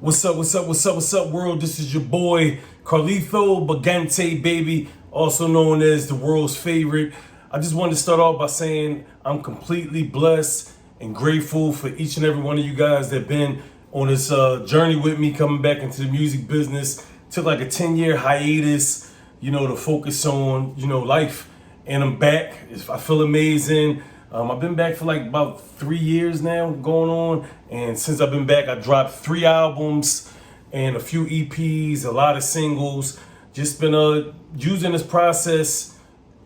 What's up, world? This is your boy, Carlito Brigante, baby, also known as the world's favorite. I just wanted to start off by saying I'm completely blessed and grateful for each and every one of you guys that have been on this journey with me, coming back into the music business. Took like a 10-year hiatus, to focus on, life. And I'm back. I feel amazing. I've been back for like about 3 years now going on. And since I've been back, I dropped 3 albums and a few EPs, a lot of singles. Just been using this process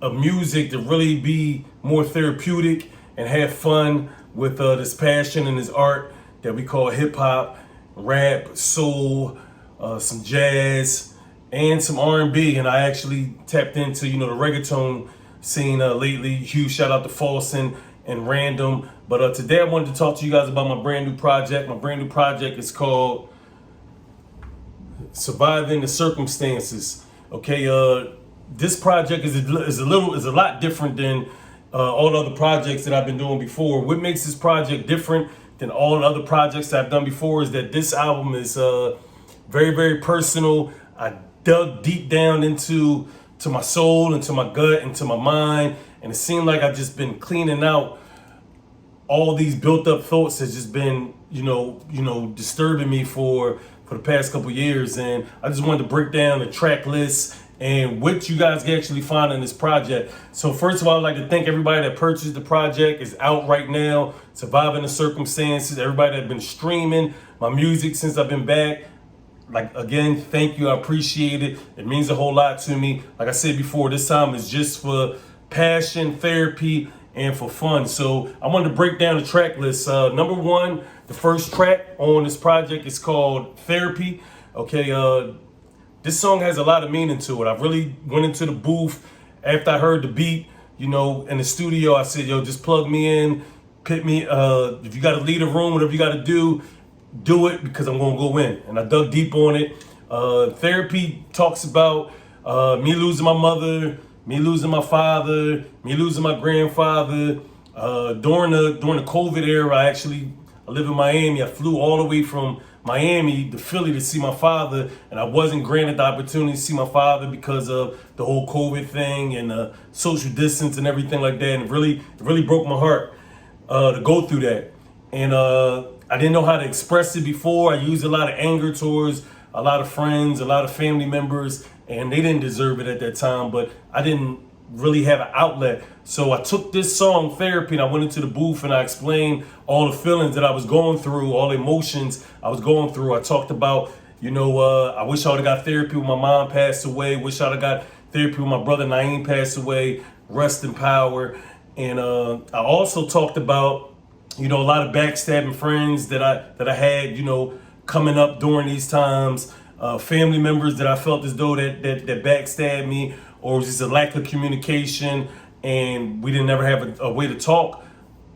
of music to really be more therapeutic and have fun with this passion and this art that we call hip hop, rap, soul, some jazz, and some R&B. And I actually tapped into, the reggaeton scene lately. Huge shout out to Falson and Random. But today I wanted to talk to you guys about my brand new project. My brand new project is called Surviving the Circumstances. Okay, this project is a lot different than all the other projects that I've been doing before. What makes this project different than all the other projects that I've done before is that this album is very, very personal. I dug deep down into my soul, into my gut, into my mind, and it seemed like I've just been cleaning out all these built up thoughts that's just been, disturbing me for the past couple years. And I just wanted to break down the track list and what you guys can actually find in this project. So first of all, I'd like to thank everybody that purchased the project. It's out right now, Surviving the Circumstances. Everybody that's been streaming my music since I've been back. Like, again, thank you. I appreciate it. It means a whole lot to me. Like I said before, this time is just for passion, therapy, and for fun. So I wanted to break down the track list. Number one, the first track on this project is called Therapy. Okay, this song has a lot of meaning to it. I really went into the booth after I heard the beat, in the studio. I said, just plug me in, pit me. If you got to leave the room, whatever you got to do it, because I'm going to go in. And I dug deep on it. Therapy talks about me losing my mother, me losing my father, me losing my grandfather. During the COVID era, I live in Miami. I flew all the way from Miami to Philly to see my father, and I wasn't granted the opportunity to see my father because of the whole COVID thing and social distance and everything like that. And it really broke my heart to go through that. And I didn't know how to express it before. I used a lot of anger towards a lot of friends, a lot of family members, and they didn't deserve it at that time, but I didn't really have an outlet. So I took this song, Therapy, and I went into the booth and I explained all the feelings that I was going through, all the emotions I was going through. I talked about, I wish I would have got therapy when my mom passed away. Wish I would have got therapy when my brother Naeem passed away. Rest in power. And I also talked about, a lot of backstabbing friends that I had, coming up during these times, family members that I felt as though that backstabbed me, or it was just a lack of communication, and we didn't ever have a way to talk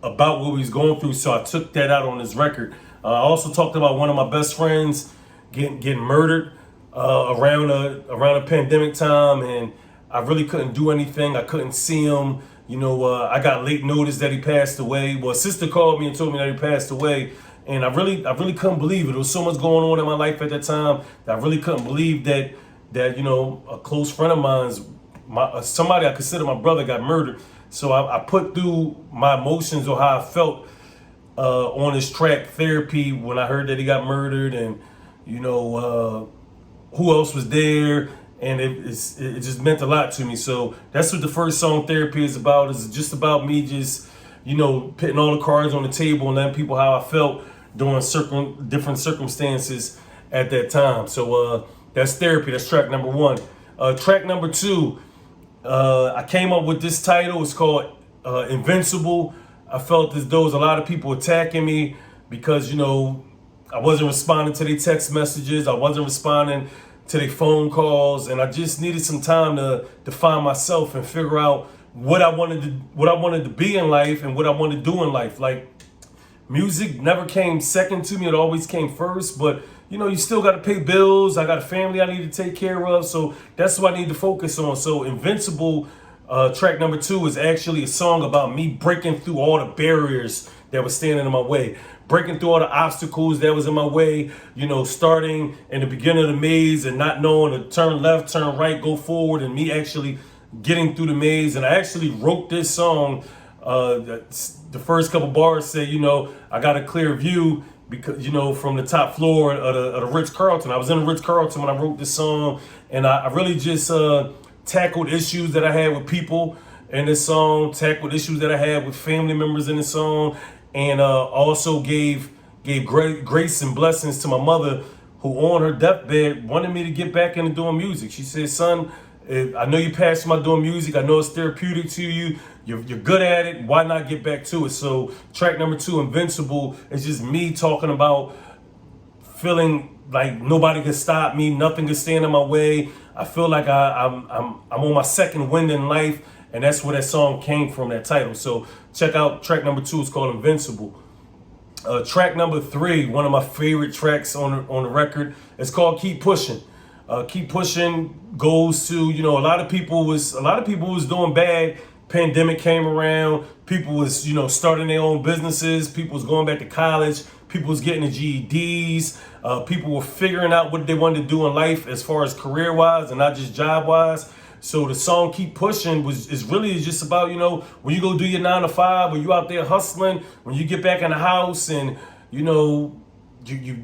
about what we was going through. So I took that out on this record. I also talked about one of my best friends getting murdered around a pandemic time, and I really couldn't do anything. I couldn't see him. I got late notice that he passed away. Well, a sister called me and told me that he passed away. And I really couldn't believe it. There was so much going on in my life at that time that I really couldn't believe that a close friend of mine's, somebody I consider my brother, got murdered. So I put through my emotions or how I felt on this track, Therapy, when I heard that he got murdered, and who else was there. And it just meant a lot to me. So that's what the first song, Therapy, is about. It's just about me just, putting all the cards on the table and letting people how I felt during different circumstances at that time. So that's Therapy. That's track number one. Track number two, I came up with this title. It's called Invincible. I felt as though there was a lot of people attacking me because, I wasn't responding to their text messages. I wasn't responding to their phone calls, and I just needed some time to find myself and figure out what I wanted to be in life and what I wanted to do in life. Like, music never came second to me; it always came first. But you still got to pay bills. I got a family I need to take care of, so that's what I need to focus on. So, Invincible, track number two, is actually a song about me breaking through all the barriers that were standing in my way. breaking through all the obstacles that was in my way, starting in the beginning of the maze and not knowing to turn left, turn right, go forward, and me actually getting through the maze. And I actually wrote this song. The first couple bars say, I got a clear view because, from the top floor of the Ritz-Carlton. I was in the Ritz-Carlton when I wrote this song, and I really just tackled issues that I had with people in this song, tackled issues that I had with family members in this song, and also gave great grace and blessings to my mother, who on her deathbed wanted me to get back into doing music. She said, son, I know you're passionate about doing music. I know it's therapeutic to you. You're good at it. Why not get back to it? So track number 2, Invincible, is just me talking about feeling like nobody can stop me, nothing can stand in my way. I feel like I'm on my second wind in life, and that's where that song came from, that title. So check out track number 2. It's called Invincible. Track number 3, one of my favorite tracks on the record, it's called Keep Pushing. Keep Pushing goes to, a lot of people was doing bad. Pandemic came around. People was, starting their own businesses. People was going back to college. People was getting the GEDs. People were figuring out what they wanted to do in life as far as career wise and not just job wise. So the song Keep Pushing is really just about, when you go do your 9 to 5, when you out there hustling, when you get back in the house and, you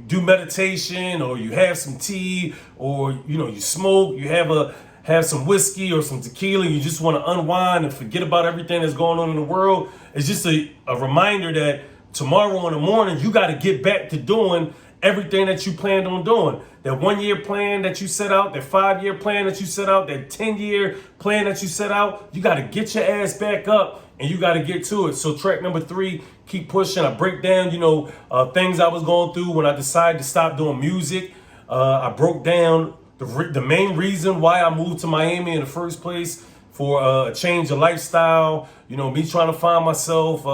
do meditation, or you have some tea, or, you smoke, you have some whiskey or some tequila, you just want to unwind and forget about everything that's going on in the world. It's just a reminder that tomorrow in the morning, you got to get back to doing everything that you planned on doing. That 1-year plan that you set out, that 5-year plan that you set out, that 10-year plan that you set out, you got to get your ass back up and you got to get to it. So track number 3, Keep Pushing. I break down, things I was going through when I decided to stop doing music. I broke down the main reason why I moved to Miami in the first place, for a change of lifestyle, me trying to find myself.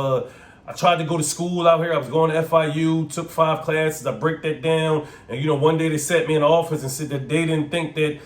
I tried to go to school out here. I was going to FIU, took 5 classes. I break that down. And, one day they sat me in the office and said that they didn't think that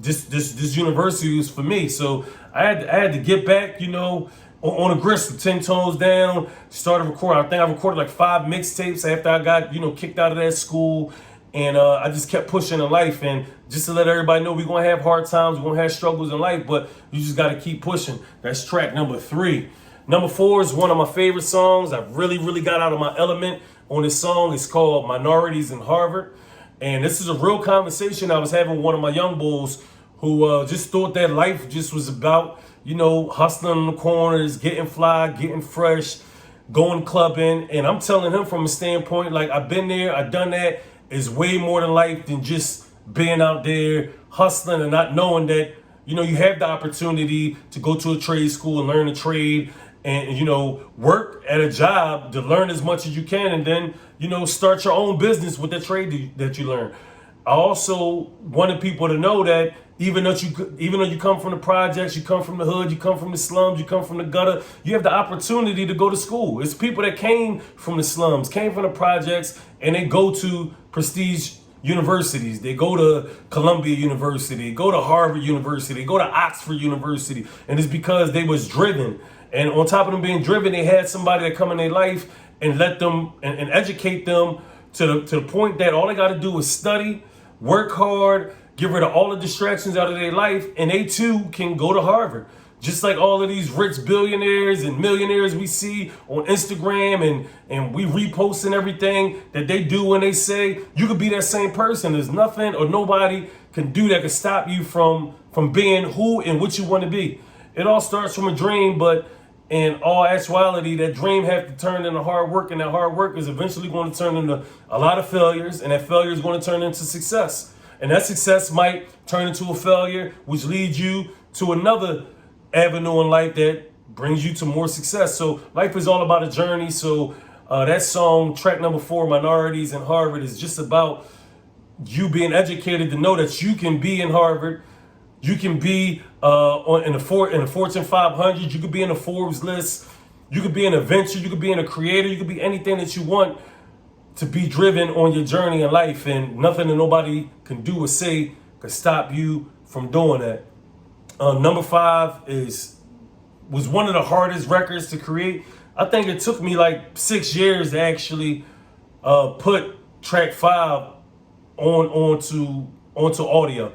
this university was for me. So I had to get back, on a gristle, 10 tones down, started recording. I think I recorded like 5 mixtapes after I got, kicked out of that school. And I just kept pushing in life. And just to let everybody know, we're going to have hard times, we're going to have struggles in life, but you just got to keep pushing. That's track number 3. Number 4 is one of my favorite songs. I really, really got out of my element on this song. It's called Minorities in Harvard. And this is a real conversation I was having with one of my young bulls who just thought that life just was about, hustling in the corners, getting fly, getting fresh, going clubbing. And I'm telling him from a standpoint, like, I've been there, I've done that. It's way more than life than just being out there hustling and not knowing that, you have the opportunity to go to a trade school and learn a trade and, work at a job to learn as much as you can, and then, start your own business with the trade that you learn. I also wanted people to know that even though you come from the projects, you come from the hood, you come from the slums, you come from the gutter, you have the opportunity to go to school. It's people that came from the slums, came from the projects, and they go to prestige universities. They go to Columbia University, go to Harvard University, go to Oxford University, and it's because they was driven. And on top of them being driven, they had somebody that come in their life and let them and educate them to the point that all they got to do is study, work hard, get rid of all the distractions out of their life, and they too can go to Harvard. Just like all of these rich billionaires and millionaires we see on Instagram and we reposting everything that they do when they say, you could be that same person. There's nothing or nobody can do that can stop you from being who and what you want to be. It all starts from a dream, but in all actuality, that dream has to turn into hard work, and that hard work is eventually going to turn into a lot of failures, and that failure is going to turn into success. And that success might turn into a failure, which leads you to another avenue in life that brings you to more success. So life is all about a journey. So that song, track number 4, Minorities in Harvard, is just about you being educated to know that you can be in Harvard. You can be in the Fortune 500. You could be in the Forbes list. You could be in a venture. You could be in a creator. You could be anything that you want to be driven on your journey in life. And nothing that nobody can do or say can stop you from doing that. Number 5 was one of the hardest records to create. I think it took me like 6 years to actually put track 5 onto audio.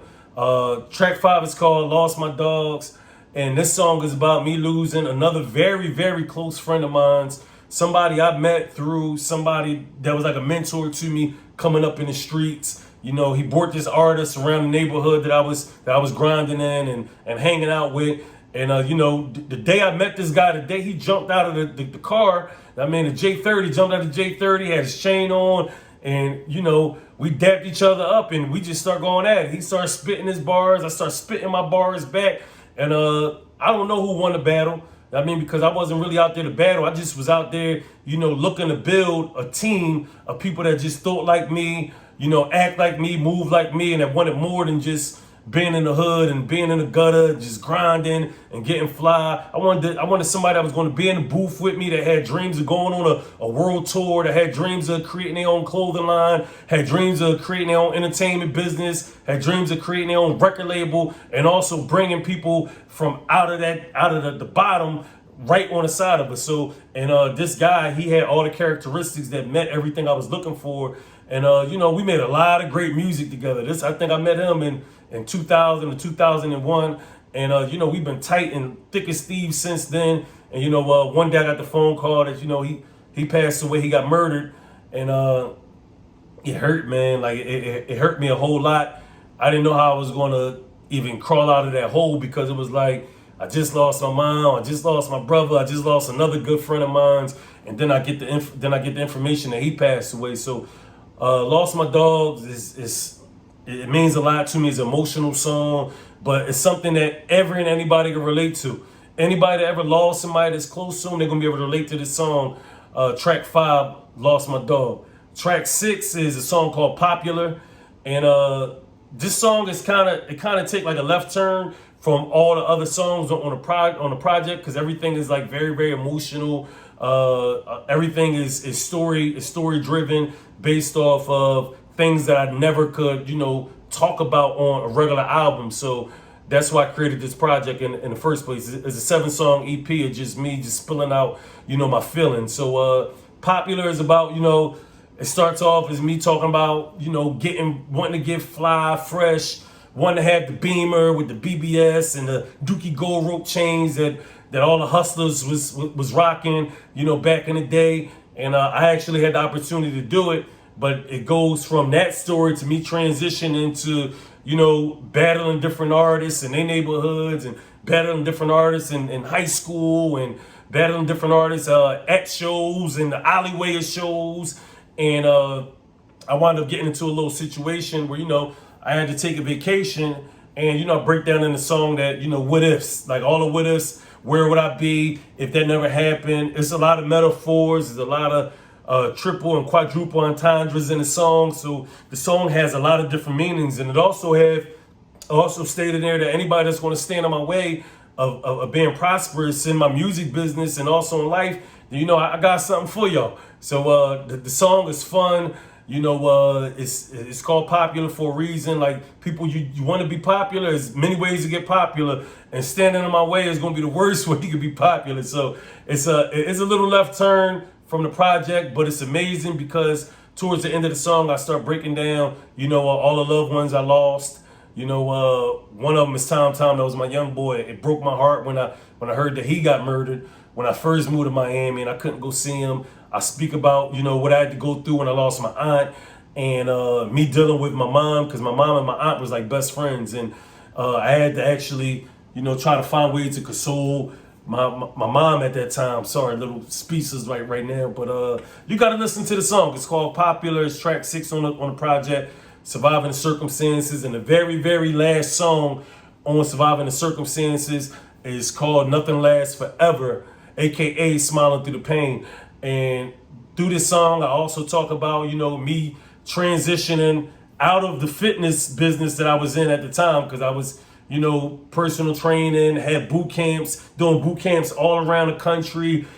Track 5 is called "Lost My Dogs," and this song is about me losing another very, very close friend of mine's. Somebody I met through somebody that was like a mentor to me coming up in the streets. You know, he brought this artist around the neighborhood that I was grinding in and hanging out with. And you know, the day I met this guy, the day he jumped out of the car, I mean the J30, jumped out of the J30, had his chain on, and you know, we dapped each other up and we just start going at it. He started spitting his bars, I started spitting my bars back, and I don't know who won the battle. I mean, because I wasn't really out there to battle. I just was out there, you know, looking to build a team of people that just thought like me, you know, act like me, move like me, and that wanted more than just being in the hood and being in the gutter, just grinding and getting fly. I wanted somebody that was going to be in the booth with me, that had dreams of going on a world tour, that had dreams of creating their own clothing line, had dreams of creating their own entertainment business, had dreams of creating their own record label, and also bringing people from out of the bottom right on the side of us. So, and this guy, he had all the characteristics that met everything I was looking for. And you know, we made a lot of great music together. I think I met him in 2000 or 2001, and you know, we've been tight and thick as thieves since then. And you know, one day I got the phone call that, you know, he passed away, he got murdered, and it hurt, man. Like it hurt me a whole lot. I didn't know how I was gonna even crawl out of that hole, because it was like I just lost my mom, I just lost my brother, I just lost another good friend of mine, and then I get the information that he passed away. So "Lost My Dogs" it means a lot to me. It's an emotional song, but it's something that every and anybody can relate to. Anybody that ever lost somebody that's close to them, they're gonna be able to relate to this song. Track 5, "Lost My Dog." Track 6 is a song called "Popular," and this song is kind of take like a left turn from all the other songs on the project, because everything is like very, very emotional. Everything is story driven, based off of things that I never could, you know, talk about on a regular album. So that's why I created this project in the first place. It's a 7-song EP. It's just me just spilling out, you know, my feelings. So "Popular" is about, you know, it starts off as me talking about, you know, wanting to get fly, fresh, wanting to have the Beamer with the BBS and the Dookie Gold rope chains that all the hustlers was rocking, you know, back in the day. And I actually had the opportunity to do it. But it goes from that story to me transitioning into, you know, battling different artists in their neighborhoods, and battling different artists in high school, and battling different artists at shows and the alleyway of shows. And I wound up getting into a little situation where, you know, I had to take a vacation, and, you know, I break down in the song that, you know, what ifs, like all the what ifs, where would I be if that never happened? It's a lot of metaphors, there's a lot of triple and quadruple entendres in the song. So the song has a lot of different meanings, and it also stated there that anybody that's going to stand in my way of being prosperous in my music business and also in life, you know, I got something for y'all. So the song is fun. You know, it's called "Popular" for a reason. Like, people, you want to be popular. There's many ways to get popular, and standing in my way is going to be the worst way you can be popular. So it's a little left turn from the project, but it's amazing, because towards the end of the song, I start breaking down, you know, all the loved ones I lost. You know, one of them is Tom. That was my young boy. It broke my heart when I heard that he got murdered when I first moved to Miami, and I couldn't go see him. I speak about, you know, what I had to go through when I lost my aunt, and me dealing with my mom, because my mom and my aunt was like best friends, and I had to actually, you know, try to find ways to console my mom at that time. Sorry, little speeches right now, but you got to listen to the song. It's called "Popular." It's track 6 on the project, "Surviving the Circumstances," and the very, very last song on "Surviving the Circumstances" is called "Nothing Lasts Forever," aka "Smiling Through the Pain." And through this song, I also talk about, you know, me transitioning out of the fitness business that I was in at the time, because I was, you know, personal training, had boot camps, doing boot camps all around the country,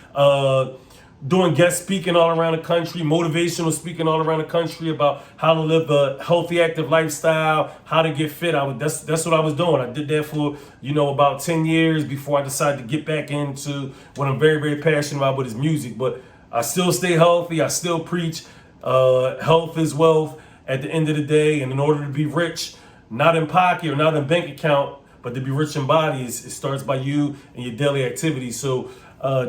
doing guest speaking all around the country, motivational speaking all around the country about how to live a healthy, active lifestyle, how to get fit. That's what I was doing. I did that for about 10 years before I decided to get back into what I'm very, very passionate about, with is music. But I still stay healthy. I still preach health is wealth at the end of the day. And in order to be rich, not in pocket or not in bank account, but to be rich in bodies, it starts by you and your daily activities. So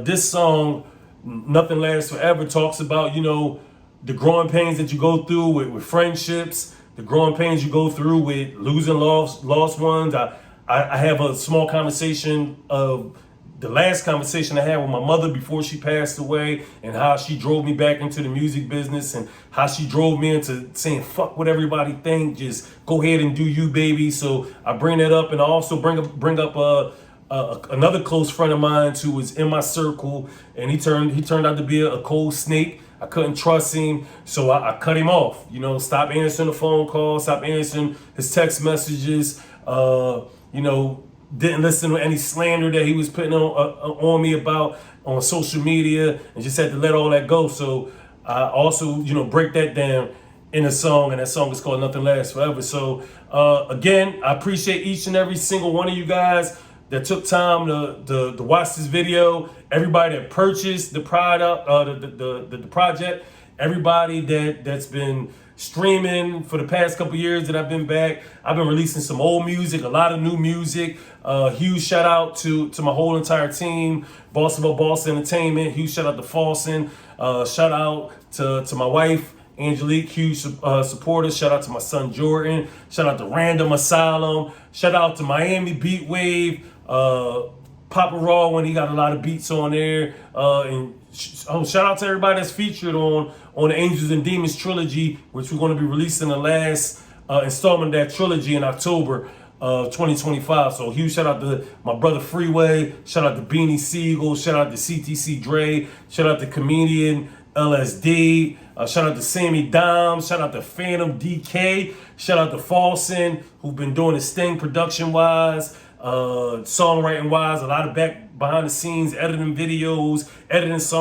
this song, Nothing Lasts Forever, talks about, the growing pains that you go through with friendships, the growing pains you go through with losing lost ones. I have a small conversation of the last conversation I had with my mother before she passed away, and how she drove me back into the music business, and how she drove me into saying, fuck what everybody think, just go ahead and do you, baby. So I bring that up, and I also bring up another close friend of mine who was in my circle, and he turned out to be a cold snake. I couldn't trust him, so I cut him off. Stop answering the phone calls, stop answering his text messages. Didn't listen to any slander that he was putting on me about on social media, and just had to let all that go. So I also, break that down in a song, and that song is called Nothing Lasts Forever. So again, I appreciate each and every single one of you guys that took time to watch this video, everybody that purchased the product, the project, everybody that's been streaming for the past couple years that I've been back. I've been releasing some old music, a lot of new music. Huge shout out to my whole entire team, Boss of Boss Entertainment. Huge shout out to Falson. Shout out to my wife, Angelique, huge supporter. Shout out to my son Jordan. Shout out to Random Asylum. Shout out to Miami Beat Wave. Papa Raw, when he got a lot of beats on there. And shout out to everybody that's featured on the Angels and Demons trilogy, which we're going to be releasing the last installment of that trilogy in October of 2025. So huge shout out to my brother Freeway. Shout out to Beanie Siegel. Shout out to CTC Dre. Shout out to comedian LSD. Shout out to Sammy Dime. Shout out to Phantom DK. Shout out to Falson, who've been doing his thing production wise, songwriting wise, a lot of behind the scenes, editing videos, editing songs.